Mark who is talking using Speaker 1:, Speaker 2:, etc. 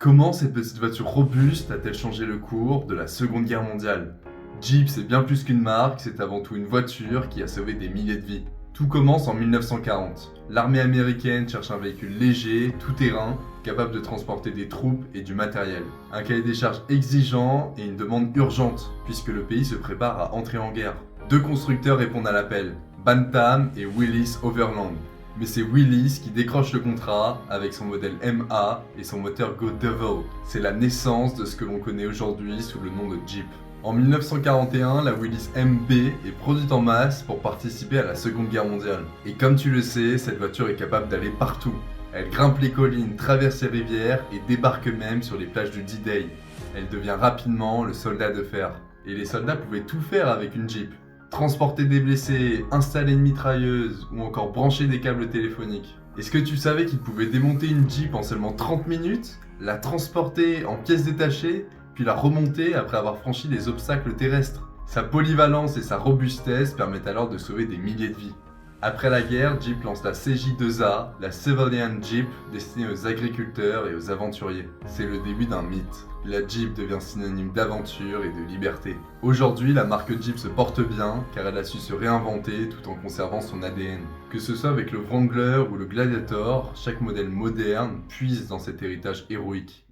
Speaker 1: Comment cette petite voiture robuste a-t-elle changé le cours de la Seconde Guerre mondiale? Jeep, c'est bien plus qu'une marque, c'est avant tout une voiture qui a sauvé des milliers de vies. Tout commence en 1940. L'armée américaine cherche un véhicule léger, tout-terrain, capable de transporter des troupes et du matériel. Un cahier des charges exigeant et une demande urgente, puisque le pays se prépare à entrer en guerre. Deux constructeurs répondent à l'appel, Bantam et Willis Overland. Mais c'est Willis qui décroche le contrat avec son modèle MA et son moteur Go Devil. C'est la naissance de ce que l'on connaît aujourd'hui sous le nom de Jeep. En 1941, la Willys MB est produite en masse pour participer à la Seconde Guerre mondiale. Et comme tu le sais, cette voiture est capable d'aller partout. Elle grimpe les collines, traverse les rivières et débarque même sur les plages du D-Day. Elle devient rapidement le soldat de fer. Et les soldats pouvaient tout faire avec une Jeep. Transporter des blessés, installer une mitrailleuse ou encore brancher des câbles téléphoniques. Est-ce que tu savais qu'ils pouvaient démonter une Jeep en seulement 30 minutes, la transporter en pièces détachées, puis la remonter après avoir franchi des obstacles terrestres? Sa polyvalence et sa robustesse permettent alors de sauver des milliers de vies. Après la guerre, Jeep lance la CJ2A, la Civilian Jeep, destinée aux agriculteurs et aux aventuriers. C'est le début d'un mythe. La Jeep devient synonyme d'aventure et de liberté. Aujourd'hui, la marque Jeep se porte bien car elle a su se réinventer tout en conservant son ADN. Que ce soit avec le Wrangler ou le Gladiator, chaque modèle moderne puise dans cet héritage héroïque.